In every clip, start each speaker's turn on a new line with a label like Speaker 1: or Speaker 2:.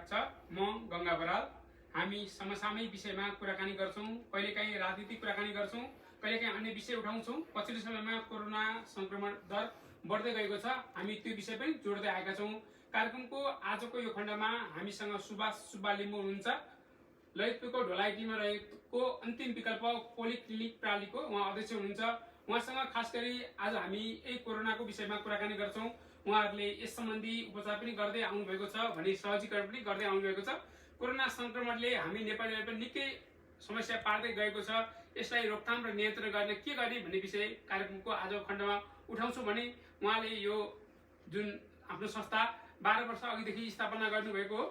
Speaker 1: छ। म गंगा बराल। हामी समसामयिक विषयमा कुराकानी गर्छौं, कहिलेकाहीँ राजनीतिक कुराकानी गर्छौं, कहिलेकाहीँ अन्य विषय उठाउँछौं। पछिल्लो समयमा कोरोना संक्रमण दर बढ्दै गएको छ, हामी त्यो विषय पनि जोड्दै आएका छौं। कार्यक्रमको आजको यो खण्डमा हामीसँग सुभाष सुब्बा लिम्बू हुनुहुन्छ। ललितपुरको ढोलाइटीमा रहेको अन्तिम विकल्प पोलिक्लिनिक प्रणालीको उहाँ अध्यक्ष हुनुहुन्छ। उहाँसँग खास गरी आज हामी यही कोरोनाको विषयमा कुराकानी गर्छौं। उहाँहरूले यस सम्बन्धी उपचार पनि गर्दै आउनुभएको छ भने सहजीकरण पनि गर्दै आउनुभएको छ। कोरोना संक्रमणले हामी नेपालीलाई पनि निकै समस्या पार्दै गएको छ। यसलाई रोकथाम र नियन्त्रण गर्न के गर्ने भन्ने विषय कार्यक्रमको आजको खण्डमा उठाउँछौँ भने उहाँले यो जुन आफ्नो संस्था 12 वर्ष अघिदेखि स्थापना गर्नुभएको हो।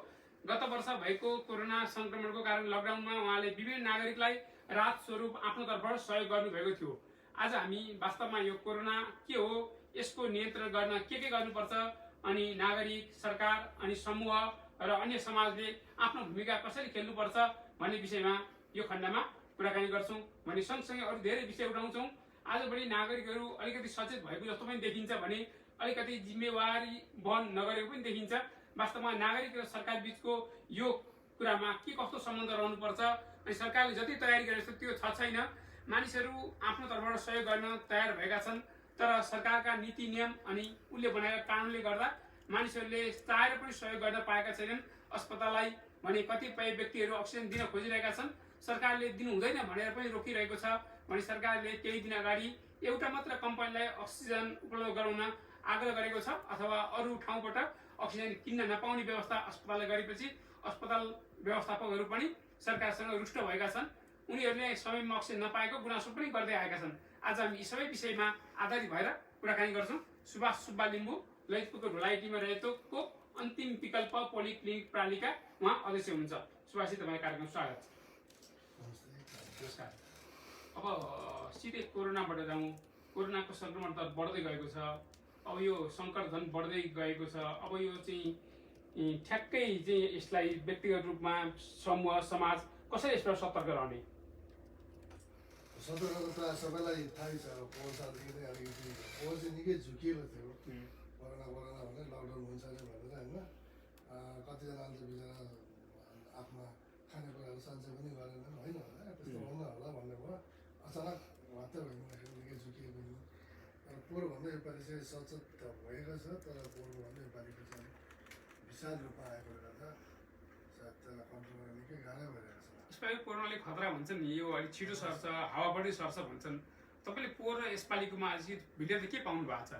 Speaker 1: गत वर्ष भएको कोरोना संक्रमणको कारण लकडाउनमा उहाँले विभिन्न नागरिकलाई राहत स्वरूप आफ्नो तर्फबाट सहयोग गर्नुभएको थियो। आज हामी वास्तवमा यो कोरोना के हो, यसको नियन्त्रण गर्न के गर्नुपर्छ अनि नागरिक, सरकार अनि समूह र अन्य समाजले आफ्नो भूमिका कसरी खेल्नुपर्छ भन्ने विषयमा यो खण्डमा कुराकानी गर्छौं भने सँगसँगै अरू धेरै विषय उठाउँछौं। आज बढी नागरिकहरू अलिकति सचेत भएको जस्तो पनि देखिन्छ भने अलिकति जिम्मेवारी वहन नगरेको पनि देखिन्छ। वास्तवमा नागरिक र सरकार बीचको यो कुरामा के कस्तो सम्बन्ध रहनुपर्छ अनि सरकारले जति तयारी गरेको छ त्यो छ छैन। मानिसहरू आफ्नो तर्फबाट सहयोग गर्न तयार भएका छन्, तर सरकारका नीति नियम अनि उनले बनाएका कानुनले गर्दा मानिसहरूले चाहेर पनि सहयोग गर्न पाएका छैनन्। अस्पताललाई भने कतिपय व्यक्तिहरू अक्सिजन दिन खोजिरहेका छन्, सरकारले दिनु हुँदैन भनेर पनि रोकिरहेको छ भने सरकारले केही दिन अगाडि एउटा मात्र कम्पनीलाई अक्सिजन उपलब्ध गराउन आग्रह गरेको छ अथवा अरू ठाउँबाट अक्सिजन किन्न नपाउने व्यवस्था अस्पतालले गरेपछि अस्पताल व्यवस्थापकहरू पनि सरकारसँग रुष्ट भएका छन्। उनीहरूले समयमा अक्सिजन नपाएको गुनासो पनि गर्दै आएका छन्। आज हामी यी सबै विषयमा आधारित भएर कुराकानी गर्छौं। सुभाष सुब्बा लिम्बू ललितपुरको ढोलाइटीमा रहेको अन्तिम विकल्प पोलिक्लिनिक प्रणालीका उहाँ अध्यक्ष हुनुहुन्छ। सुभाषजी, तपाईँ कार्यक्रम स्वागत छ। नमस्कार। अब सिधै कोरोनाबाट जाउँ। कोरोनाको संक्रमण दर बढ्दै गएको छ। अब यो संकट झन् बढ्दै गएको छ। अब यो चाहिँ ठ्याक्कै चाहिँ यसलाई व्यक्तिगत रूपमा समूह समाज कसरी यसबाट सतर्क रहने?
Speaker 2: सतर्क त प्रायः सबैलाई थाहै छ। पोहोर सालदेखि नै अलिकति पोहोर चाहिँ निकै झुकिएको थियो कोरोना भनेर लकडाउन हुन्छ अरे भनेर होइन। कतिजनाले चाहिँ बिचरा आफ्ना खानेकुराहरू सञ्चय पनि गरेनन् होइन, त्यस्तो हुन होला भन्ने भयो। अचानक हत्या भइदिँदाखेरि निकै झुकिएको थियो। तर पोहोरभन्दा योपालि चाहिँ सचेत त भएको छ, तर पोहोरभन्दा योपालिको चाहिँ विशाल रूपमा आएकोले गर्दा सायद त्यसलाई कन्ट्रोल गर्न निकै गाह्रो भइरहेको छ।
Speaker 1: यसपालि कोरोनाले खतरा भन्छ नि, यो अलिक छिटो सर्छ, हावाबाटै सर्छ भन्छन्। तपाईँले पोहोर र यसपालिकोमा अलिक भिडियो त के पाउनु भएको छ?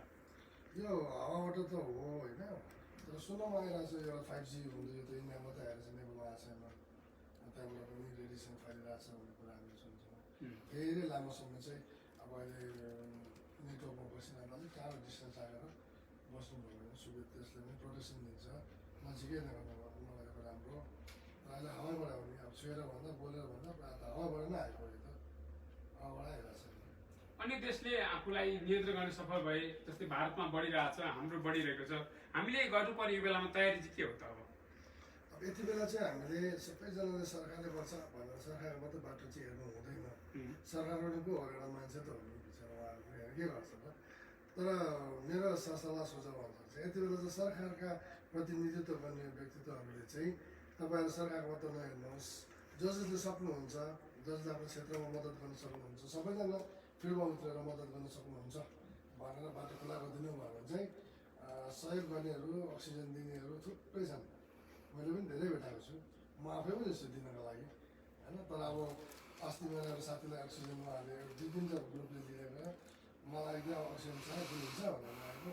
Speaker 2: यो हावाबाट त हो होइन, तर सुन्नमा आइरहेको छ एउटा 5G हुन्छ, यो त इन्डिया मात्रै आएर चाहिँ नेपालमा आएको छैन। त्यहाँबाट पनि रेडिएसन फैलिरहेको छ भन्ने कुरा हामीले सुन्छौँ। धेरै लामो समय चाहिँ अब अहिले नेटवर्कमा बसिरहेको अलिक टाढो डिस्टेन्स आएर बस्नुभयो भने सुविधा, त्यसले पनि प्रोटेक्सन दिन्छ। नजिकै नगरेको राम्रो। अहिले हावाबाट आउने, अब छुएर भन्दा बोलेर भन्दा प्रायः त हावाबाट नै आइपऱ्यो त, हावाबाट आइरहेको छ।
Speaker 1: अन्य देशले आफूलाई नियन्त्रण गर्न सफल भए, जस्तै भारतमा बढिरहेको छ, हाम्रो बढिरहेको छ। हामीले गर्नुपर्ने यो बेलामा तयारी चाहिँ के हो त?
Speaker 2: अब यति बेला चाहिँ हामीले सबैजनाले सरकारले गर्छ भनेर सरकारको मात्रै बाटो चाहिँ हेर्नु हुँदैन। सरकारबाट पो हो एउटा मान्छे त हो नि, बिचरा उहाँहरूले के गर्छ त। तर मेरो सल्लाह सुझाव अनुसार चाहिँ यति बेला चाहिँ सरकारका प्रतिनिधित्व गर्ने व्यक्तित्वहरूले चाहिँ तपाईँहरू सरकारको मात्र नहेर्नुहोस्, जसले सक्नुहुन्छ, जसले आफ्नो क्षेत्रमा मद्दत गर्न सक्नुहुन्छ, सबैजना फिल्डमा उत्रेर मद्दत गर्न सक्नुहुन्छ भनेर बाटो खुला गरिदिनु भयो भने चाहिँ सहयोग गर्नेहरू, अक्सिजन दिनेहरू थुप्रै छन्। मैले पनि धेरै भेटाएको छु, म आफै पनि छु दिनको लागि होइन। तर अब अस्ति मेरो एउटा साथीलाई अक्सिजन उहाँले 2-3 ग्रुपले दिएर मलाई एकदम अक्सिजन छ दिनुहुन्छ भनेर आएको।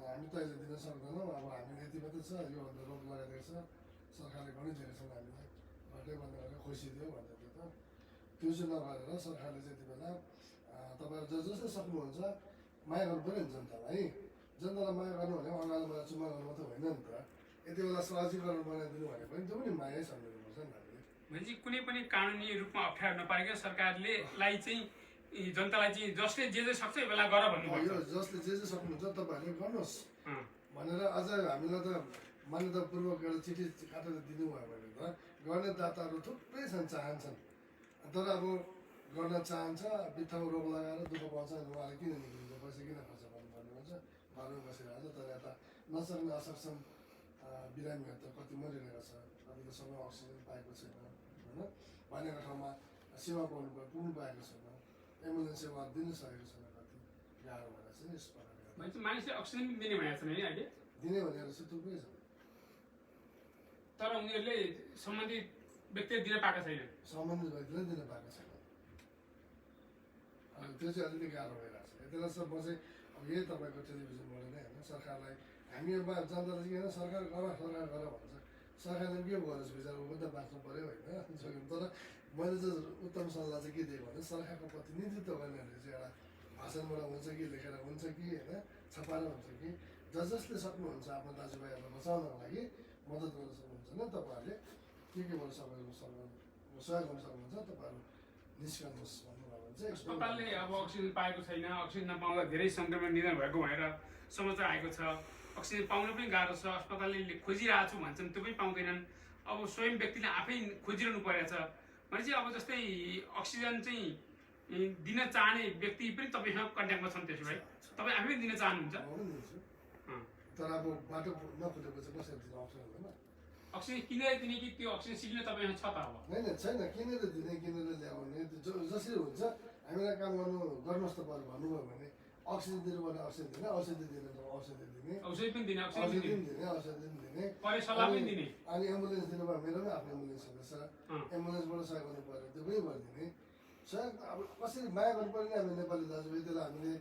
Speaker 2: हामी त अहिले दिन सक्दैनौँ, अब हामी यति मात्रै छ, योभन्दा रोग लगाइदिएको छ, सरकारले गरिदिएको छन् हामीलाई, बाटै बन्द गरेर खोसिदियो भन्दै थियो त। त्यो चाहिँ नगरेर सरकारले चाहिँ यति बेला तपाईँहरू जसले सक्नुहुन्छ माया गर्नु पऱ्यो नि जनतालाई। जनतालाई माया गर्नु भने अगाडि मलाई चुम्मा गर्नु मात्रै होइन नि त। यति बेला सहजीकरण बनाइदिनु भने पनि त्यो पनि मायै सम्झिनुपर्छ नि हामीले।
Speaker 1: भनेपछि कुनै पनि कानुनी रूपमा अप्ठ्यारो नपारेको सरकारले चाहिँ जनतालाई चाहिँ जसले जे सक्छ यो बेला गर भन्नुपर्छ।
Speaker 2: यो जसले जे सक्नुहुन्छ तपाईँहरूले गर्नुहोस् भनेर अझ हामीलाई त मान्यतापूर्वक एउटा चिठी काटेर दिनुभयो भने त गर्ने दाताहरू थुप्रै छन्, चाहन्छन्। तर अब गर्न चाहन्छ, बित्थामा रोग लगाएर दुःख पाउँछ, उहाँले किन निक्लिन्छ, पैसा किन खर्च गर्नुपर्ने भन्छ, घरमै बसिरहेको छ। तर यता नसक्ने असक्षम बिरामीहरू त कति मरिरहेको छ। भनेको ठाउँमा सेवा पुग्नु पाएको छैन, एम्बुलेन्स सेवा दिन सकेको छैन, कति गाह्रो भएर चाहिँ यस प्रकारले
Speaker 1: मानिसले अक्सिजन पनि दिने भनेको छन् है अहिले,
Speaker 2: दिने भनेर चाहिँ थुप्रै छ,
Speaker 1: तर उनीहरूले सम्बन्धित व्यक्तिले दिन पाएको छैन।
Speaker 2: सम्बन्धित व्यक्तिले दिन पाएको छैन। अनि त्यो चाहिँ अलिकति गाह्रो भइरहेको छ। यति बेला म चाहिँ अब यही तपाईँको टेलिभिजनबाट नै होइन, सरकारलाई हामी अब जनताले चाहिँ किन सरकार गर भन्छ, सरकारले के गरोस् बिचरा ऊ त बाँच्नु पऱ्यो होइन। तर मैले चाहिँ उत्तम सल्लाह चाहिँ के दिएको भने सरकारको प्रतिनिधित्व गर्नेहरूले चाहिँ एउटा भाषणबाट हुन्छ कि लेखेर हुन्छ कि होइन छपाएर हुन्छ कि जसले सक्नुहुन्छ आफ्नो दाजुभाइहरूलाई बचाउनको लागि मद्दत गर्न सक्नुहुन्छ भने तपाईँहरूले के गर्नु सहयोग गर्न सक्नुहुन्छ, तपाईँहरू निस्कनुहोस् भन्नुभयो भने चाहिँ
Speaker 1: अस्पतालले अब अक्सिजन पाएको छैन, अक्सिजन नपाउँदा धेरै सङ्क्रमण निधन भएको भनेर समाचार आएको छ। अक्सिजन पाउन पनि गाह्रो छ, अस्पतालले खोजिरहेको छु भन्छन्, त्यो पनि पाउँदैनन्। अब स्वयं व्यक्तिले आफै खोजिरहनु परेको छ भनेपछि अब जस्तै अक्सिजन चाहिँ दिन चाहने व्यक्ति पनि तपाईँसँग कन्ट्याक्टमा छन्, त्यसो भए तपाईँ आफै पनि दिन चाहनुहुन्छ?
Speaker 2: म पनि दिन्छु, तर अब बाटो नखोलेको चाहिँ कसरी दिनु अप्सन हुँदैन।
Speaker 1: अक्सिजन किनेर दिने कि त्यो अक्सिजन सिलिन्डर तपाईँसँग छ त? अब
Speaker 2: होइन छैन, किनेर दिने किनेर ल्याउने जसरी हुन्छ हामीलाई काम गर्नुहोस् त बरु भन्नुभयो भने अक्सिजन दिनुपर्ने अक्सिजन दिने, औषधि दिने औषधि दिने,
Speaker 1: औषधि पनि दिने,
Speaker 2: औषधि पनि दिने, औषधि पनि दिने,
Speaker 1: परे सल्लाह पनि दिने।
Speaker 2: अनि एम्बुलेन्स दिनुभयो, मेरो पनि आफ्नो एम्बुलेन्स हुँदैछ, एम्बुलेन्सबाट सहयोग गर्नु पऱ्यो त्यो पनि गरिदिने। सहयोग अब कसरी माया गर्नु पऱ्यो नि हामी नेपाली दाजुभाइ, त्यसलाई हामीले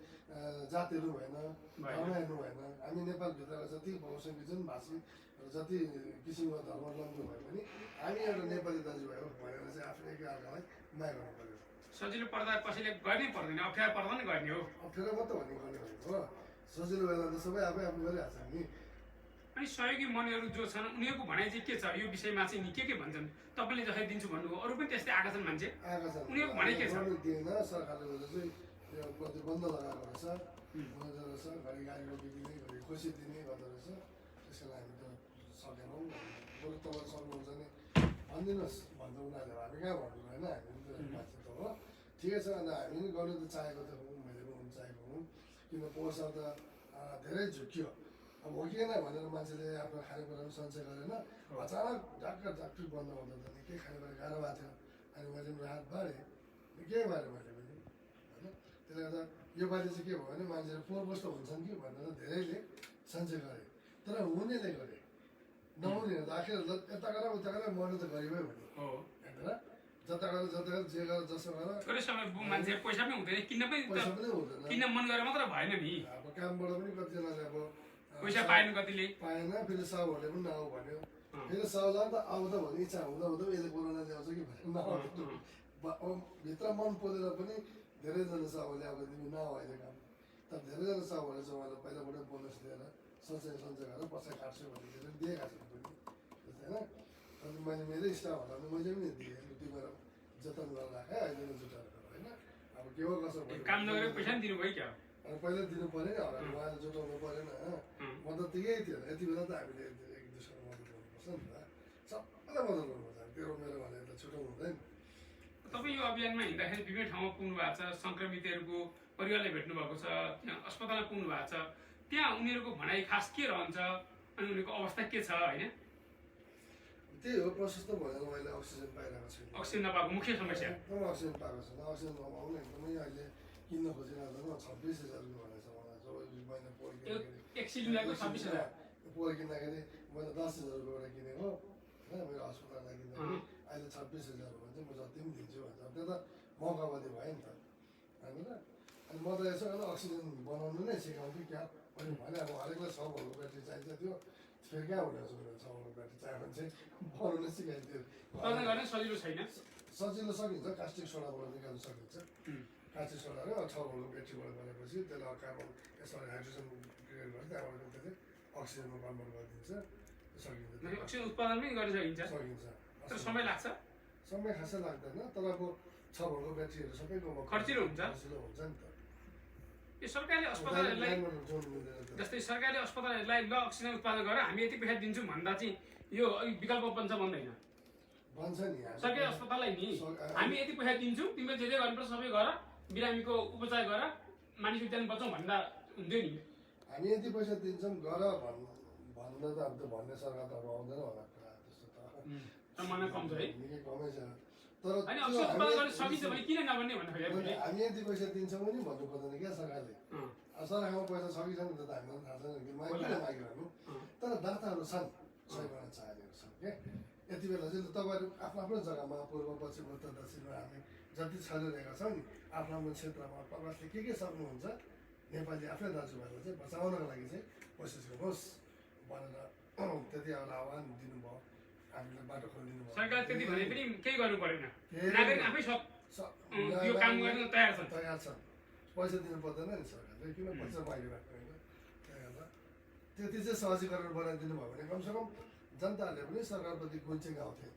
Speaker 2: जात हेर्नु भएन, धर्म हेर्नु भएन। हामी नेपालभित्रका जति बहुसङ्ख्यक जुन भाषी जति किसिमको धर्मावलम्बी भए पनि हामी एउटा नेपाली दाजुभाइ हो भनेर चाहिँ आफ्नो एकअर्कालाई माया गर्नु पऱ्यो।
Speaker 1: सजिलो पर्दा कसैले गर्नै पर्दैन, अप्ठ्यारो पर्दा नि गर्ने हो।
Speaker 2: अप्ठ्यारो मात्रै भन्ने गर्ने भनेको हो, सजिलो बेला त सबै आफै आफू गरिहाल्छ नि।
Speaker 1: अनि सहयोगी मनहरू जो छन् उनीहरूको भनाइ चाहिँ के छ यो विषयमा चाहिँ नि के भन्छन्? तपाईँले जसरी दिन्छु भन्नुभयो, अरू पनि त्यस्तै आएका छन् मान्छे,
Speaker 2: आएका छन्,
Speaker 1: उनीहरूको भनाइ के छ?
Speaker 2: दिएन, सरकारले गर्दा चाहिँ यो प्रतिबन्ध लगाएको रहेछ, हुँदो रहेछ, घरि गाडीको बिक्री घरि खुसी दिने गर्दो रहेछ। त्यसको लागि हामी त सकेनौँ, बरु तपाईँ सक्नुहुन्छ भने भनिदिनुहोस् भन्छ उनीहरूले, हामी कहाँ भन्नु होइन, हामी पनि मान्छे त हो, ठिकै छ। अन्त हामी पनि गर्नु त चाहेको त हौँ, मैले पनि चाहेको हुँ, किन पोहोर त धेरै झुक्यो। अब हो कि भनेर मान्छेले आफ्नो खानेकुरा पनि सञ्चय गरेन, अचानक डाक्टर बन्द हुँदा त निकै खानेकुरा गाह्रो भएको थियो। अनि मैले पनि राहत बाँडेँ, के बारेँ मैले पनि होइन। त्यसले गर्दा योपालि चाहिँ के भयो भने मान्छेहरू पोहोर कस्तो हुन्छन् कि भनेर धेरैले सञ्चय गरे, तर हुनेले गरे, नहुने आखिर यता गर उता गरेर मर्नु त गरिबै भने हेरेर जता गरेर जे गरेर जसो गरेर
Speaker 1: थोरै समय मान्छे पैसा पनि हुँदैन, किन्न पनि
Speaker 2: पैसा पनि हुँदैन।
Speaker 1: किन्न मन गरेर मात्र भएन नि,
Speaker 2: अब कामबाट पनि कतिजनाले अब
Speaker 1: पैसा पाएन, कतिले
Speaker 2: पाएन, फेरि साहुहरूले पनि नआऊ भन्यो, फेरि साहुलाई त आउँछ भन्ने इच्छा हुँदा हुँदा यसले कोरोना ल्याउँछ कि भनेर नआउ, भित्र मन पोलेर पनि धेरैजना साहुहरूले अब तिमी नआऊ अहिले काम, तर धेरैजना साहुहरूले चाहिँ उहाँलाई पहिलाबाटै बोनस दिएर सञ्चय गरेर पैसा काट्छु भनेर दिएका छन् पनि होइन। अनि मैले मेरै स्टाफहरूलाई मैले पनि दिएँ, तिमीहरू जतन गरेर राखेँ, अहिले नै जुटाएर होइन। अब के हो कसो भयो,
Speaker 1: काम नगरेर पैसा पनि दिनुभयो क्या?
Speaker 2: अनि पहिला दिनु पऱ्यो नि, उहाँले जुटाउनु परेन, मद्दत त यही थियो। यति बेला त हामीले एक दुसराको मद्दत गर्नुपर्छ नि त, सबैलाई मद्दत गर्नुपर्छ, तेरो मेरो भनेर त छुट्याउनु हुँदैन।
Speaker 1: तपाईँ यो अभियानमा हिँड्दाखेरि विभिन्न ठाउँमा पुग्नु भएको छ, सङ्क्रमितहरूको परिवारलाई भेट्नु भएको छ, त्यहाँ अस्पतालमा पुग्नु भएको छ, त्यहाँ उनीहरूको भनाइ खास के रहन्छ अनि उनीहरूको अवस्था के छ होइन?
Speaker 2: त्यही हो, प्रशस्त भएर मैले अक्सिजन पाइरहेको छु।
Speaker 1: अक्सिजन नपाएको मुख्य समस्या
Speaker 2: एकदम अक्सिजन पाएको छैन, अक्सिजन नपाउनु एकदमै अहिले किन्न खोजिरहेको 26,000 भनेको छ मलाई, जो मैले पोहोर
Speaker 1: एक सिलिन्डरको 26,000
Speaker 2: पोहोर किन्दाखेरि मैले 10,000 रुपियाँबाट किनेको होइन, मेरो अस्पताललाई किन्दाखेरि अहिले 26,000 हो भने चाहिँ म जति पनि दिन्छु भन्छ। त्यो त मौकावादी भयो नि त होइन। अनि म त यसो गर्दा अक्सिजन बनाउनु नै सिकाउँछु क्या भने अब हरेकलाई 6 भोल्टको ब्याट्री चाहिन्छ, त्यो फेरि कहाँ हुने 6 भोल्टको ब्याट्री चाहियो भने चाहिँ बनाउनु सिकाइदियो।
Speaker 1: सजिलो छैन,
Speaker 2: सजिलो सकिन्छ, कास्टिक सोडाबाट निकाल्नु सकिन्छ, कास्टिक सोडा र 6 भोल्टको ब्याट्रीबाट गरेपछि त्यसलाई कार्बन यसरी हाइड्रोजन क्रिएट गरेर त्यहाँबाट त्यसले अक्सिजनमा कन्भर्ट गरिदिन्छ, सकिन्छ।
Speaker 1: अक्सिजन उत्पादन पनि गर्न सकिन्छ,
Speaker 2: सकिन्छ,
Speaker 1: तर समय लाग्छ,
Speaker 2: समय खासै लाग्दैन। तर अब 6 भोल्टको ब्याट्रीहरू सबैको
Speaker 1: खर्चिलो हुन्छ,
Speaker 2: खर्चिलो हुन्छ नि त।
Speaker 1: यो सरकारी अस्पतालहरूलाई जस्तै सरकारी अस्पतालहरूलाई ल अक्सिजन उत्पादन गरेर हामी यति पैसा दिन्छौँ भन्दा चाहिँ यो विकल्प बन्छ भन्दैन?
Speaker 2: भन्छ नि
Speaker 1: सरकारी अस्पताललाई नि हामी यति पैसा दिन्छौँ, तिमीले जे गर्नुपर्छ सबै गर, बिरामीको उपचार गर, मानिसको ज्यान बचाउँ भन्दा हुन्थ्यो नि।
Speaker 2: हामी यति पैसा दिन्छौँ गर भन्दा त अब त भन्ने सरकार त अब आउँदैन होला कुरा, त्यस्तो त
Speaker 1: सम्मान कम छ है,
Speaker 2: निकै कमै छ। तर
Speaker 1: अनि
Speaker 2: त्यो
Speaker 1: औषध उत्पादन गर्न
Speaker 2: हामी-
Speaker 1: सकिन्छ भने किन नभन्ने भन्नु खोजेको
Speaker 2: भने
Speaker 1: मैले।
Speaker 2: हामी यति पैसा दिन्छौँ पनि भन्नु पर्दैन क्या सरकारले। अब सरकारमा पैसा छ कि छैन त हामीलाई थाहा छैन कि किन मागिरहनु। तर दाताहरू छन्, सहयोग गर्न चाहनेहरू छन् क्या। यति बेला चाहिँ तपाईँहरू आफ्नो आफ्नो जग्गामा पूर्व पश्चिम उत्तर दक्षिणमा हामी जति छरिरहेका छौँ नि आफ्नो आफ्नो क्षेत्रमा प्रवासले के सक्नुहुन्छ नेपाली आफ्नै दाजुभाइलाई चाहिँ बचाउनको लागि चाहिँ कोसिस गर्नुहोस् भनेर त्यति एउटा आह्वान दिनुभयो, हामीलाई बाटो खोलिदिनु भयो।
Speaker 1: सरकार त्यति भने पनि केही गर्नु परेन, नागरिक आफै सब यो काम गर्न तयार छन्।
Speaker 2: तयार छन्, पैसा दिनु पर्दैन नि सरकारले, किन पैसा मागिरहेको होइन। त्यति चाहिँ सहजीकरण बनाइदिनु भयो भने कमसेकम जनताहरूले पनि सरकारप्रति गुण चाहिँ गाउँथे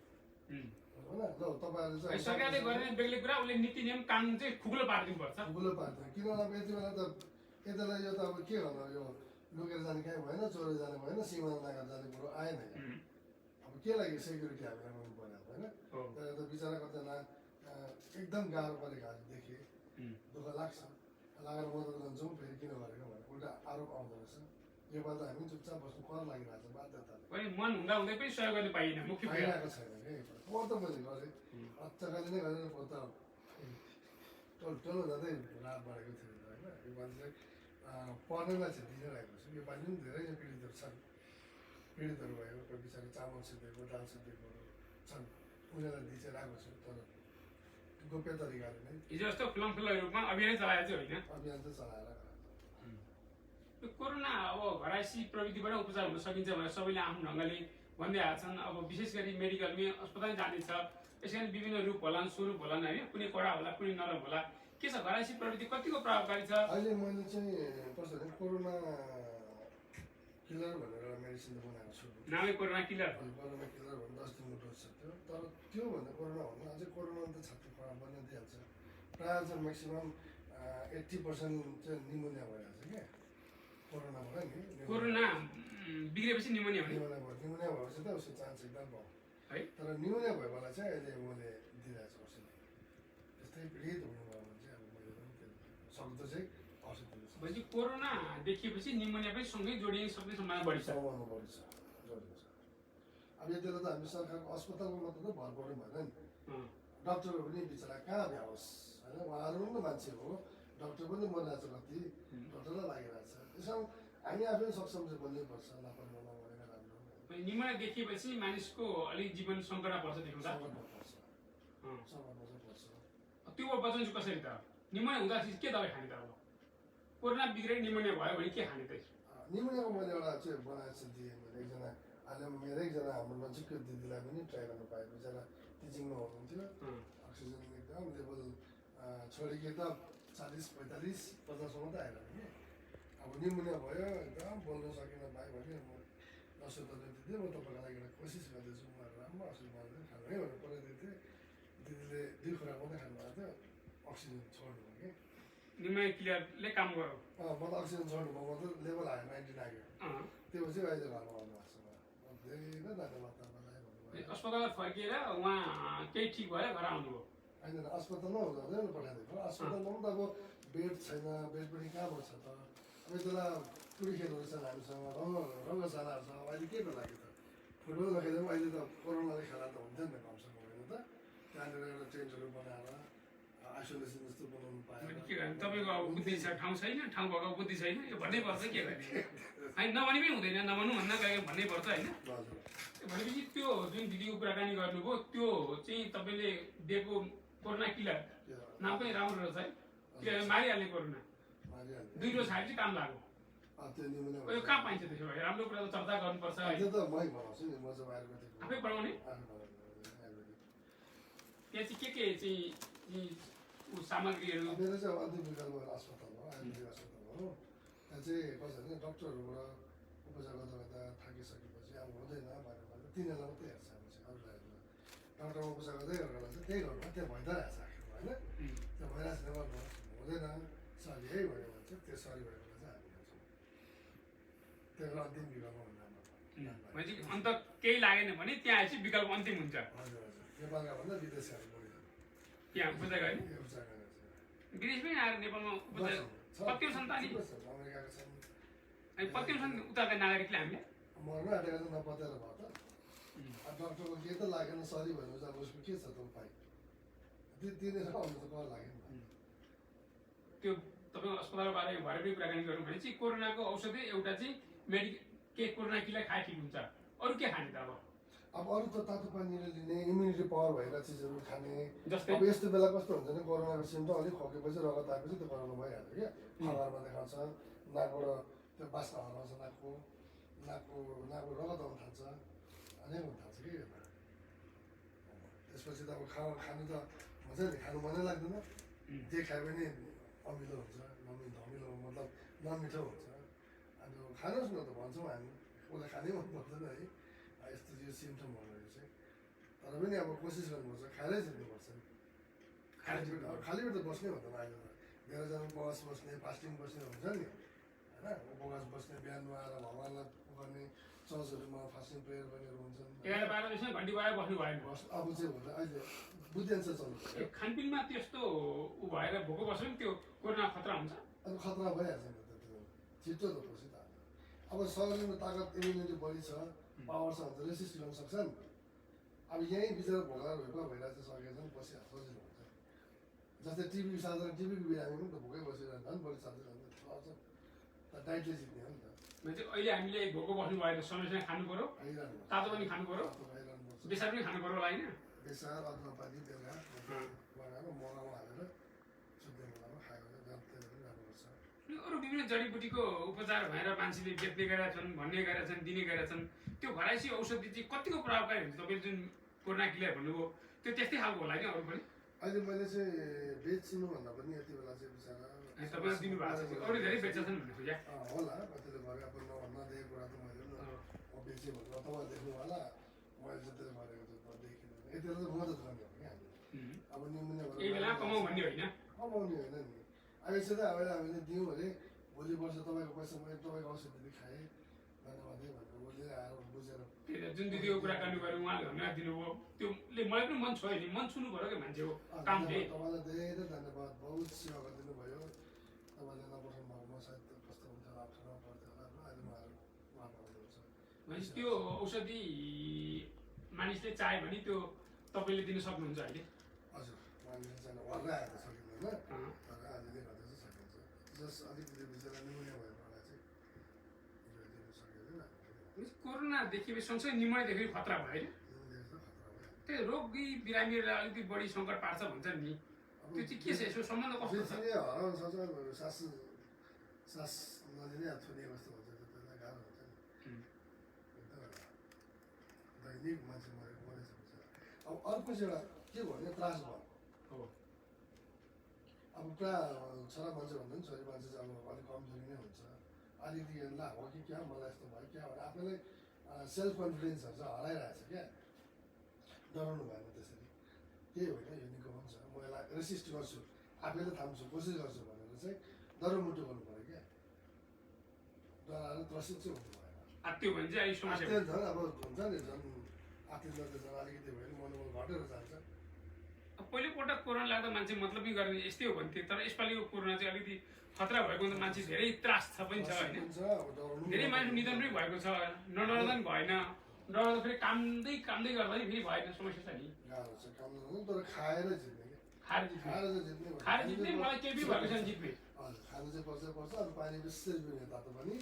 Speaker 2: होइन। ल तपाईँहरू चाहिँ
Speaker 1: सरकारले गर्ने बेग्लै कुरा, उसले नीति नियम कानुन चाहिँ खुकुलो पारिदिनुपर्छ।
Speaker 2: ठुलो पार्दैन, किन अब यति बेला त यतालाई यो त अब के गर्नु, यो लुकेर जाने कहीँ भएन, चोरेर जाने भएन, सीमाना नागेर जाने कुरो आएन। अब के लागि सेक्युरिटी हामीलाई गर्नु पऱ्यो होइन। तर त बिचरा कतिजना एकदम गाह्रो परेको देखेँ, दुःख लाग्छ। लागेर मद्दत गर्छौँ फेरि किन गरेको भनेर उल्टा आरोप आउँदो रहेछ। योपालि त हामी चुपचाप बस्नु कर लागिरहेको छ बाध्यताले।
Speaker 1: पनि मन हुँदा हुँदै पनि सहयोग गर्न पाइएन, मुख्य कुरा।
Speaker 2: पाइरहेको छैन कि पोहोर त मैले गरेँ, अच्चकाले नै गरेर पोहोर त टोलो जाँदै रात बढेको थियो होइन। योपालि चाहिँ पढ्नेलाई चाहिँ दिइरहेको छु। योपालि पनि धेरै नै पीडितहरू छन्, पीडितहरू भयो, कोही बिचरा चामल सिद्धेको दाल सिद्धेकोहरू छन्, उनीहरूलाई दिइ चाहिँ रहेको छु। तर गोप्य तरिकाले नै
Speaker 1: हिजो जस्तो खुल्लमखुल्ला रूपमा अभियान चलाएको चाहिँ होइन।
Speaker 2: अभियान चाहिँ चलाएर
Speaker 1: यो कोरोना अब घरायसी प्रविधिबाट उपचार हुन सकिन्छ भनेर सबैले आफ्नो ढङ्गले भन्दै आएका छन्। अब विशेष गरी मेडिकलमै अस्पताल जानेछ, यसै गरी विभिन्न रूप होलान्, स्वरूप होलान् होइन, कुनै कडा होला कुनै नरम होला। के छ घरायसी प्रविधि कतिको प्रभावकारी छ?
Speaker 2: अहिले मैले चाहिँ कस्तो भने कोरोना किलर भनेर एउटा मेडिसिन बनाएको छु।
Speaker 1: नामै कोरोना किलर।
Speaker 2: कोरोना किलर भन्दा 10 दिनको डोज छ त्यो। तर त्योभन्दा कोरोना भन्दा अझै कोरोना त छाती खराब पनि दिइहाल्छ। प्रायः चाहिँ म्याक्सिमम् 80% चाहिँ निमोनिया भइहाल्छ क्या कोरोनाबाट नि।
Speaker 1: कोरोना बिग्रेपछि निमोनिया हुने
Speaker 2: निमोनिया भएपछि त उसको चान्स एकदम भयो
Speaker 1: है।
Speaker 2: तर निमोनिया भयो बेला चाहिँ अहिले मैले दिइरहेको छु औषध। त्यस्तै पीडित हुनुभयो भने चाहिँ अब मैले पनि सक्दो चाहिँ औषध दिँदैछु।
Speaker 1: भनेपछि कोरोना देखिएपछि निमोनिया पनि सँगै जोडिन सक्ने सम्भावना बढी छ।
Speaker 2: सम्भावना बढी छ, जोडिन्छ। अब यति बेला त हामी सरकारको अस्पतालमा मात्र त भर पर्नु भएन नि। डक्टरहरू पनि बिचरा कहाँ भ्याओस् होइन, उहाँहरू पनि मान्छे हो, डक्टर पनि मरिरहेको छ, कति डक्टरलाई लागिरहेको छ। त्यसमा हामी आफै सक्षम चाहिँ बोल्नैपर्छ, लापरवाही नगरेर राम्रो
Speaker 1: निमोनिया देखिएपछि मानिसको अलिक जीवन सङ्कटमा पर्छ देखाउँदा।
Speaker 2: सङ्कटमा पर्छ, सङ्कटमा चाहिँ पर्छ।
Speaker 1: त्यो बचाउनु चाहिँ कसरी त? निमोनिया हुँदाखेरि के दबाई खाने त? अब कोरोना बिग्रेर निमोनिया भयो भने के खाने त?
Speaker 2: निमोनियाको मैले एउटा चाहिँ बनाएको चाहिँ दिएँ मैले एकजना, अहिले मेरो एकजना हाम्रो नजिकको दिदीलाई पनि ट्राई गर्नु पाएँ। बिचरा टिचिङमा हुनुहुन्थ्यो, अक्सिजन एकदम लेभल छोडेको त 40-45-50सम्म त आएर कि अब निमोनिया भयो, एकदम बोल्न सकिन पाएँ भने म नसुर्ताउनु दिदी, म तपाईँको लागि एउटा कोसिस गर्दैछु, उहाँहरू राम्रो औषध बनाएर खानु है भनेर पठाइदिएको थिएँ। दिदीले 2 खुराक मात्रै खानुभएको थियो, अक्सिजन छोड्नुभयो कि।
Speaker 1: निमोनिया क्लियरले काम गर्यो।
Speaker 2: मतलब अक्सिजन छोड्नुभयो, मतलब लेभल हाई 90 लाग्यो। त्यो पछि अहिले घरमा आउनुभएको छ। धेरै नै धन्यवाद तपाईँलाई भन्नुभयो।
Speaker 1: अस्पतालमा फर्किएर उहाँ केही ठिक भएर घर आउनुभयो।
Speaker 2: होइन अस्पतालमा हुँदैन पठाइदिएको। अस्पतालमा पनि त अब बेड छैन, बेड पनि कहाँबाट छ त। अब त्यसला टुरिखेलहरू छन् हामीसँग, रङ्गशालाहरू छ। अहिले के को लागि त फुटबल नखेल्दा पनि अहिले त कोरोनाले खेला त हुन्थ्यो नि त कमसेकम होइन त। त्यहाँनिर एउटा टेन्टहरू बनाएर आइसोलेसन जस्तो बनाउनु पाएन।
Speaker 1: के गर्ने तपाईँको अब बुद्धि छ, ठाउँ छैन, ठाउँ भएको बुद्धि छैन, यो भन्नै पर्छ के गर्ने। होइन नभने पनि हुँदैन, नभन्नु भन्न गयो भन्नै पर्छ होइन। भनेपछि त्यो जुन दिदीको कुराकानी गर्नुभयो त्यो चाहिँ तपाईँले दिएको कोरोना किलर नाम पनि राम्रो रहेछ है। त्यो मारिहाल्ने कोरोना 2 डोज खाएपछि काम लाग्यो। यो कहाँ पाइन्छ त्यसो भए? राम्रो कुरा त चर्चा गर्नुपर्छ है।
Speaker 2: त्यो त मै बनाउँछु नि, म चाहिँ आयुर्वेदिक
Speaker 1: आफै बनाउने त्यहाँ चाहिँ के चाहिँ सामग्रीहरू?
Speaker 2: मेरो चाहिँ अन्तिम विकल्प अस्पताल हो, आयुर्वेदिक अस्पताल हो। त्यहाँ चाहिँ कसो भने डक्टरहरूबाट उपचार गर्दा गर्दा थाकिसकेपछि अब हुँदैन भनेर तिनीहरूलाई मात्रै हेर्छ हामी चाहिँ, अरूलाई हेर्दैन। डक्टरमा उपचार गर्दै गर्दा चाहिँ त्यही गर्नु त्यहाँ भइदा रहेछ आखिरमा होइन। त्यो भइरहेको छैन गर्नु हुँदैन सरी है भन्यो भने चाहिँ त्यो सरी भएको चाहिँ हामी हेर्छौँ। त्यो अन्तिम विकल्प हुँदैन।
Speaker 1: भनेपछि अन्त केही लागेन भने त्यहाँ आएपछि विकल्प अन्तिम हुन्छ।
Speaker 2: हजुर हजुर, नेपालका भन्दा विदेशीहरू बढी छन्
Speaker 1: त्यहाँ उपचार गर्ने
Speaker 2: उपचार गरेर चाहिँ।
Speaker 1: विदेशमै आएर नेपालमा उपचार कति छन् त? अनि
Speaker 2: अमेरिकाका छन्,
Speaker 1: कति छन् उताका नागरिकले? हामीले
Speaker 2: मर्नु आँटेको त नपत्याएर भयो त। अब डक्टरको केही त लागेन सरी भनेपछि अब उसको के छ त उपाय? तिनीहरू आउनु त कर लाग्यो नि त।
Speaker 1: त्यो तपाईँ अस्पतालबारे भएर पनि कुराकानी गरौँ भने चाहिँ कोरोनाको औषधि एउटा चाहिँ के कोरोना किलाई खाए ठिक हुन्छ, अरू के खाने त
Speaker 2: अब अरू त तातो पानीले लिने इम्युनिटी पावर भएका चिजहरू खाने।
Speaker 1: जस्तै
Speaker 2: अब यस्तो बेला कस्तो हुन्छ भने कोरोनाको सिम्टम अलिक खोकेपछि रगत आएपछि त्यो कोरोना भइहाल्यो क्या। अनुहारमा देखाउँछ, नाकबाट त्यो बास्ना हराउँछ, नाकको रगत आउनु थाल्छ, अनेक हुन थाल्छ कि यो त। त्यसपछि त अब खानु त हुन्छ नि, खानु मनै लाग्दैन। जे खायो भने अमिलो हुन्छ, धमिलो मतलब नमिठो हुन्छ। अनि खानुहोस् न त भन्छौँ हामी, उसलाई खानै मन पर्दैन है यस्तो यो सिम्टमहरू चाहिँ। तर पनि अब कोसिस गर्नुपर्छ, खाएरै जित्नुपर्छ। खाली पेट त बस्नै हुँदैन अहिले त। धेरैजना उपवास बस्ने, फास्टिङ बस्ने हुन्छ नि होइन। उपवास बस्ने, बिहान नुहाएर भगवान्लाई गर्ने, चर्चहरूमा फास्टिङ प्रेयर गर्नेहरू हुन्छन्।
Speaker 1: 11-12 बजीसम्म घन्टी भएर बस्नु भएन।
Speaker 2: अब चाहिँ हुँदा अहिले बुद्धिअनुसार चल्नु पर्यो।
Speaker 1: खानपिनमा त्यस्तो ऊ भएर भोको बस्यो भने त्यो कोरोना खतरा हुन्छ।
Speaker 2: अब खतरा भइहाल्छ नि त, त्यो छिटो त पछि त। अब शरीरमा तागत इम्युनिटी बढी छ, पावर छ भने त रेसिस्ट गर्न सक्छ नि। अब यहीँ बिचरा भोकाएर भइरहेको सकेको छ नि, बसिहाल्छ, सजिलो हुन्छ। जस्तै टिबी साधारण टिबीको बिरामी पनि त भोकै बसिरहेको झन् बढी सजिलो हुन्छ। डाइटले जित्ने हो नि त।
Speaker 1: भने चाहिँ अहिले हामीले भोको बस्नु भएर समयसँग खानु पर्यो,
Speaker 2: खाइरहनु
Speaker 1: तातो पनि खानु पर्यो,
Speaker 2: खाइरहनुपर्छ।
Speaker 1: बेसार पनि खानु पर्यो होला होइन।
Speaker 2: बेसार अदुवा पानी बेलुका बनाएर मगामा हालेर शुद्ध बेलामा खायो भने त्यति पनि राख्नुपर्छ।
Speaker 1: अनि अरू विभिन्न जडीबुटीको उपचार भएर मान्छेले बेच्ने गरेका छन्, भन्ने गरेका छन्, दिने गरेका छन्। त्यो घराइसी औषधि चाहिँ कतिको प्रभावकारी हुन्छ? तपाईँले जुन कोरोना किलर भन्नुभयो त्यो त्यस्तै खालको होला होइन अरू पनि?
Speaker 2: अहिले मैले चाहिँ बेच्नु भन्दा पनि यति बेला चाहिँ बिचरा
Speaker 1: तपाईँले दिनुभएको छ, अरू धेरै बेच्चा छन् भन्ने खोज्या
Speaker 2: होला। कतिले गरे अब नदेखेको कुरा त मैले पनि बेचेँ भनेर तपाईँ देख्नु होला। मैले चाहिँ त्यसो गरेको त देखिनँ। यति बेला चाहिँ मद्दत गर्ने हो क्या हामीले। अब निमुनिया
Speaker 1: यही बेला कमाउ भन्ने होइन,
Speaker 2: कमाउने होइन नि। अहिले चाहिँ त अब हामीले दियौँ अरे भोलि वर्ष तपाईँको पैसा मैले तपाईँको औषधि खाएँ धन्यवाद है भनेर उसले आएर बुझेर
Speaker 1: जुन दिदीको कुराकानी गरेर उहाँले धन्यवाद दिनुभयो, त्योले मलाई पनि मन छोयो नि, मन छुनु पऱ्यो क्या मान्छे हो कामले।
Speaker 2: तपाईँलाई धेरै धन्यवाद, बहुत सेवा गरिदिनु भयो। तपाईँले नपठाउनु भएको सायद कस्तो हुन्छ, अप्ठ्यारो पर्थ्यो होला। अहिले उहाँहरू हुनुहुन्छ।
Speaker 1: भनेपछि त्यो औषधि मानिसले चाह्यो भने त्यो तपाईँले दिन सक्नुहुन्छ अहिले?
Speaker 2: हजुर, मानिस चाहिँ हल्ला आएर सकिँदैन, तर आजले गर्दा चाहिँ सकिन्छ। जस अलिकति बिचरा निमुनिया भयो मलाई चाहिँ दिनु सकिँदैन।
Speaker 1: कोरोनादेखि सँगसँगै निमोनियादेखि खतरा भयो होइन? त्यो रोगी बिरामीहरूलाई अलिकति बढी सङ्कट पार्छ भन्छन् नि, त्यो चाहिँ के छ? यसो सम्बन्ध कस्तो छ?
Speaker 2: हराउन सक्छ, सास नलिने थुने कस्तो हुन्छ, त्यसलाई गाह्रो हुन्छ नि। दैनिक मान्छे मरेछ। अब अर्को चाहिँ एउटा के भयो भने त्रास भयो। अब प्रायः छोरा मान्छे भन्दा पनि छोरी मान्छे चाहिँ अब अलिक कमजोरी नै हुन्छ। अलिकति ला हो कि क्या मलाई यस्तो भयो क्या भने आफूलाई सेल्फ कन्फिडेन्सहरू चाहिँ हराइरहेछ क्या। डराउनु भएन त्यसरी, केही होइन, यो निको हुन्छ, म यसलाई रेसिस्ट गर्छु, आफैले थाम्छु, कोसिस गर्छु भनेर चाहिँ डरमुटु गर्नु पऱ्यो क्या। डराएर त्रसित चाहिँ हुनु भएन।
Speaker 1: आत्यो भने चाहिँ अहिले समस्या
Speaker 2: झन् अब हुन्छ नि, झन् आत्तिँदा त झन् अलिकति भयो भने मनोबल घटेर जान्छ।
Speaker 1: पहिलोपटक कोरोना लाग्दा मान्छे मतलबी गर्ने यस्तै हो भन्थे, तर यसपालिको कोरोना चाहिँ अलिकति खतरा भएको त मान्छे धेरै त्रास छ पनि छ होइन? धेरै मान्छे निधन पनि भएको छ, नडराउँदा पनि भएन, डराउँदा फेरि कामदै गर्दा नि फेरि भएन, समस्या छ नि।
Speaker 2: गाह्रो छ काम गर्नु, तर खाएर जित्ने क्या।
Speaker 1: खाएर जित्ने मलाई केही पनि भएको छैन जित्ने।
Speaker 2: हजुर, खानु चाहिँ पर्छ। अब पानी विशेष पिउने तातो पानी,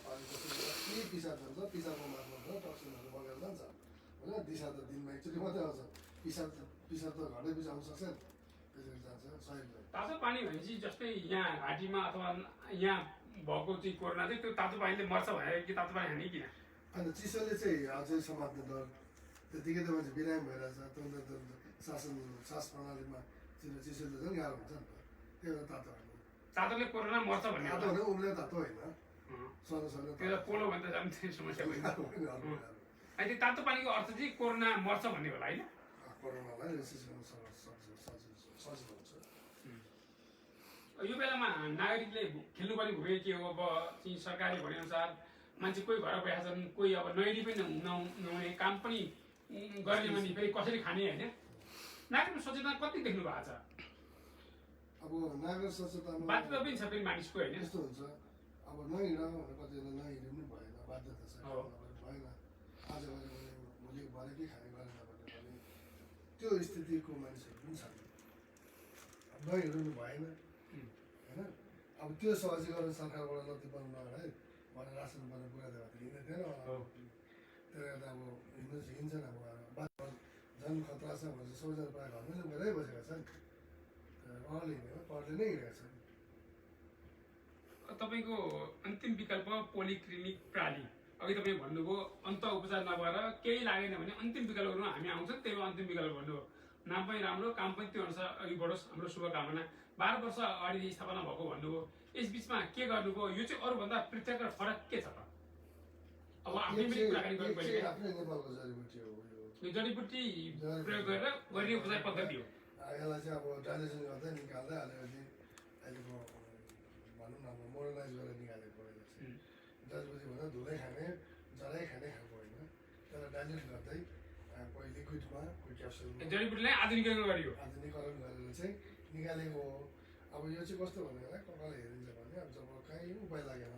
Speaker 2: पानी के पिसाब जान्छ, पिसाबको माथमा छ टक्सिनहरू बगेर जान्छ होइन। दिशा त दिनमा एकचोटि मात्रै आउँछ, पिसाब त घरै पछि आउनु सक्छ नि, त्यसरी जान्छ सहयोग गर्छ।
Speaker 1: तातो पानी भनेपछि जस्तै यहाँ घाँटीमा अथवा यहाँ भएको चाहिँ कोरोना चाहिँ त्यो तातो पानीले मर्छ भनेर कि तातो पानी खाने किन?
Speaker 2: अन्त चिसोले चाहिँ अझै समात्ने डर, त्यतिकै त मान्छे बिरामी भइरहेछ। सास प्रणालीमा चिसोले झन् गाह्रो हुन्छ नि त, त्यही भएर तातो खानु।
Speaker 1: तातोले कोरोना मर्छ भन्ने
Speaker 2: तातो भने उम्ले तातो होइन, सर्नु
Speaker 1: त्यो त पोलो भन्दा झन् समस्या होइन।
Speaker 2: होइन।
Speaker 1: अनि त्यो तातो पानीको अर्थ चाहिँ कोरोना मर्छ भन्ने होला होइन?
Speaker 2: कोरोनालाई रेसिस्ट गर्न सजिलो हुन्छ।
Speaker 1: यो बेलामा नागरिकले खेल्नुपर्ने भूमिका के हो? अब चाहिँ सरकारले भनेअनुसार मान्छे कोही घर गएका छन्, कोही अब नैरी पनि नहुने, काम पनि गर्ने भने फेरि कसरी खाने होइन? नागरिक सचेतना कति देख्नु भएको छ?
Speaker 2: अब नागरिक सचेतना
Speaker 1: बाध्यता पनि छ फेरि मानिसको होइन?
Speaker 2: यस्तो हुन्छ, अब नहिँड भनेर कतिजना नहिँड्नु पनि भएन, बाध्यता छ भएन। आज गऱ्यो भने भोलि भरे के खाने गरेन भने त्यो स्थितिको मानिसहरू पनि छन्। नहिँड्नु भएन होइन। अब त्यो सहजीकरण सरकारबाट जति बन्नु नगरे भनेर रासन पाउने कुरा त हिँड्दै थिएन होला। त्यसले गर्दा अब हिँड्छन् अब झन् खतरा छ भनेर सबैजना प्रायः घरमै गएरै बसेका छन्। उहाँले हिँडेको पढले नै हिँडेका छन्।
Speaker 1: तपाईँको अन्तिम विकल्प पोलिक्लिनिक प्रणाली, अघि तपाईँ भन्नुभयो अन्त उपचार नभएर केही लागेन भने अन्तिम विकल्पहरू हामी आउँछौँ, त्यही हो अन्तिम विकल्प भन्नुभयो। नाम पनि राम्रो, काम पनि त्यो अनुसार अघि बढोस्, हाम्रो शुभकामना। 12 वर्ष अगाडि स्थापना भएको भन्नुभयो, यस बिचमा के गर्नुभयो, यो चाहिँ अरूभन्दा पृथक र फरक के छ त? अब हामी पनि कुराकानी गर्नु पऱ्यो।
Speaker 2: नेपालको जडीबुटी हो
Speaker 1: यो जडीबुटी प्रयोग गरेर गरिने उपचार पद्धति हो।
Speaker 2: यसलाई चाहिँ अब डाइजेसन गर्दै निकाल्दै अलिकति अहिलेको भनौँ न अब मोडर्नाइज गरेर निकालेको होइन। जडीबुटी भन्दा धुलै खाने जराइ खाने खाएको होइन, त्यसलाई डाइजेस्ट गर्दै कोही लिक्विडमा कोही क्याप्सुलमा
Speaker 1: जडीबुटीलाई आधुनिकीकरण गरियो,
Speaker 2: आधुनिकीकरण गरेर चाहिँ निकालेको हो। अब यो चाहिँ कस्तो भन्यो भने कपाल हेरिन्छ भने अब जब कहीँ उपाय लागेन,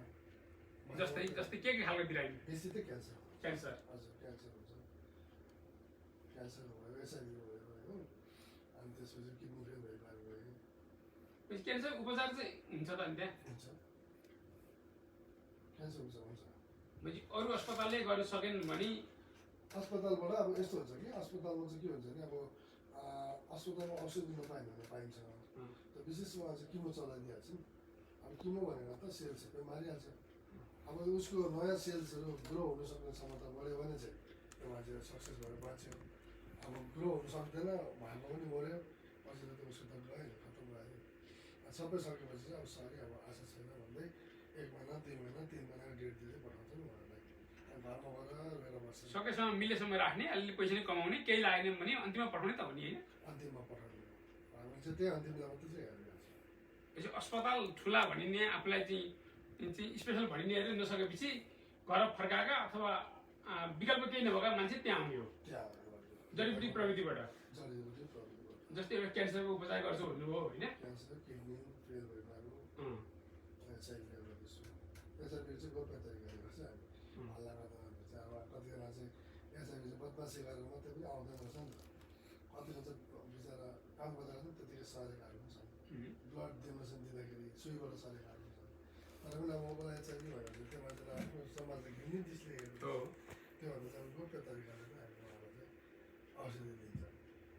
Speaker 1: जस्तै के खालको बिरामी,
Speaker 2: बेसी त क्यान्सर
Speaker 1: क्यान्सर,
Speaker 2: हजुर क्यान्सर हुन्छ, क्यान्सर भयो, एचआइभी भयो होइन, अनि त्यसपछि किडनी फेल भइरहेको भयो।
Speaker 1: क्यान्सर उपचार चाहिँ हुन्छ त नि त्यहाँ?
Speaker 2: हुन्छ, क्यान्सर हुन्छ।
Speaker 1: अरू अस्पतालले गर्न सकेन भने
Speaker 2: अस्पतालबाट अब यस्तो हुन्छ कि अस्पतालमा चाहिँ के हुन्छ भने अब अस्पतालमा औषध दिन पाइन्छ। विशेष उहाँ चाहिँ किमो चलाइदिइहाल्छ नि। अब किमो भनेर त सेल्स सबै मारिहाल्छ। अब उसको नयाँ सेल्सहरू ग्रो हुनु सक्ने क्षमता बढ्यो भने चाहिँ त्यो मान्छे सक्सेस भएर बाँच्यो। अब ग्रो हुनु सक्दैन भएको पनि मऱ्यो, पछि त उसको त गयो, खतम भयो। सबै सकेपछि चाहिँ अब सरी अब आशा छैन भन्दै 1 महिना 2 महिना 3 महिनाको डेट दिँदै पठाउँछ नि उहाँहरूलाई। घरमा गएर बस्छ,
Speaker 1: सकेसम्म मिलेसम्म राख्ने, अलिअलि पैसा नै कमाउने, केही लागेन भने अन्तिममा पठाउने त हो नि होइन?
Speaker 2: अन्तिममा पठाउने हामी चाहिँ त्यही अन्तिमलाई मात्रै चाहिँ हेरिरहेको छ।
Speaker 1: यसो अस्पताल ठुला भनिने, आफूलाई चाहिँ स्पेसल भनिनेहरू नसकेपछि घर फर्काएका अथवा विकल्प केही नभएका मान्छे त्यहाँ आउने हो जडीबुटी प्रविधिबाट।
Speaker 2: जडीबुटी प्रविधिबाट
Speaker 1: जस्तै एउटा क्यान्सरको उपचार गर्छु भन्नुभयो होइन?
Speaker 2: क्यान्सर, किडनी फेल भइरहेको, एचआइभी एचआइभी चाहिँ गोप्य तरिकाले गर्छ। हामी हल्ला गर्दा चाहिँ अब कतिजना चाहिँ एचआइभी चाहिँ बदमासी गरेर मात्रै पनि आउँदैन रहेछ नि त। कतिजना चाहिँ बिचरा काम गर्दा पनि त्यतिकै सरेकाहरू पनि छन्। ब्लड डोनेसन दिँदाखेरि सुईबाट सरेकाहरू पनि छन्। तर पनि अब मलाई एचआइभी भयो भने त्यो मान्छेलाई आफ्नो समाजले घिन्ने दृष्टिले हेर्नु, त्योभन्दा चाहिँ गोप्य तरिकाले पनि हामी उहाँलाई चाहिँ औषधि दिन्छ।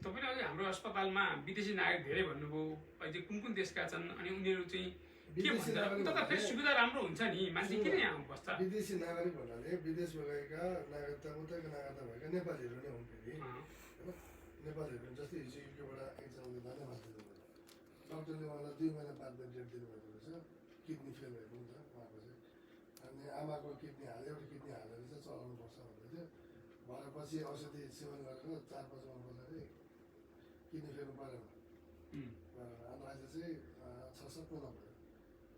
Speaker 1: तपाईँले अझै हाम्रो अस्पतालमा विदेशी नागरिक धेरै भन्नुभयो, अहिले कुन देशका छन् अनि उनीहरू चाहिँ के भन्छ? उता त फेरि सुविधा राम्रो हुन्छ नि, मान्छे किन यहाँ बस्छ?
Speaker 2: विदेशी नागरिक भन्नाले विदेशमा गएका नागरिकता उतैको नागरिकता भएका नेपालीहरू नै हुन् फेरि होइन। नेपालीहरू जस्तै हिजो युकेबाट एकजनाले धन्यवाद दिनुभयो, डक्टरले उहाँलाई 2 महिना बादमा डेट दिनुभएको रहेछ। किडनी फेल भएको हुन्छ उहाँको चाहिँ, अनि आमाको किडनी एउटा किडनी हालेर चाहिँ चलाउनुपर्छ भन्दै थियो। भरे पछि औषधि सेवन गरेर 4-5 वर्ष पछाडि किडनी फेर्नु परेन। अनि अहिले चाहिँ 6-7 महिना भयो।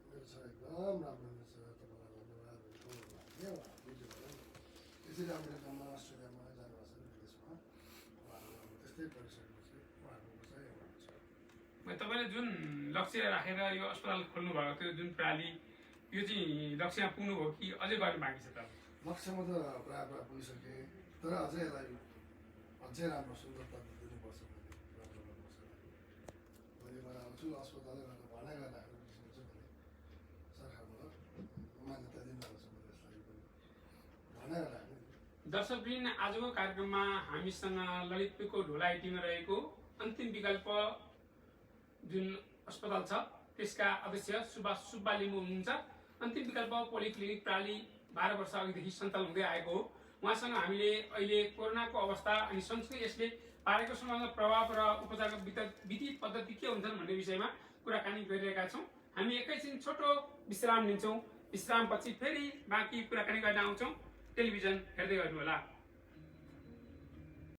Speaker 2: मेरो छ एकदम राम्रो हुनेछ, तपाईँलाई धन्यवाद बुझ्यो भने त्यसरी अमेरिकामा अस्ट्रेलियामा जानुभएको छ विदेशमा उहाँहरू त्यस्तै गरिसकेपछि उहाँहरूको चाहिँ एउटा छ।
Speaker 1: तपाईँले जुन लक्ष्य राखेर यो अस्पताल खोल्नु भएको थियो, जुन प्रणाली, यो चाहिँ लक्ष्यमा पुग्नुभयो कि अझै गर्नु बाँकी छ त?
Speaker 2: लक्ष्यमा त प्रायः पुगिसकेँ, तर अझै यसलाई अझै राम्रो सुन्दरता दिनुपर्छ भन्ने राम्रो गर्नुपर्छ। भोलि गएर अब ठुलो अस्पतालले गर्दा भनाइ गरेर हाम्रो बिर्सिन्छ भने सरकारबाट मान्यता दिनुपर्छ भने यसलाई पनि भनाइ गरेर हामी।
Speaker 1: दर्शकवृन्द, आजको कार्यक्रममा हामीसँग ललितपुरको ढोलाइटीमा रहेको अन्तिम विकल्प जुन अस्पताल छ त्यसका अध्यक्ष सुभाष सुब्बा लिम्बू हुनुहुन्छ। अन्तिम विकल्प पोलिक्लिनिक प्रणाली 12 वर्ष अघिदेखि सञ्चालन हुँदै आएको हो। उहाँसँग हामीले अहिले कोरोनाको अवस्था अनि सँगसँगै यसले पारेको समाजमा प्रभाव र उपचारको विधि पद्धति के हुन्छन् भन्ने विषयमा कुराकानी गरिरहेका छौँ। हामी एकैछिन छोटो विश्राम लिन्छौँ। विश्रामपछि फेरि बाँकी कुराकानी गर्न आउँछौँ। टेलिभिजन हेर्दै गर्नुहोला।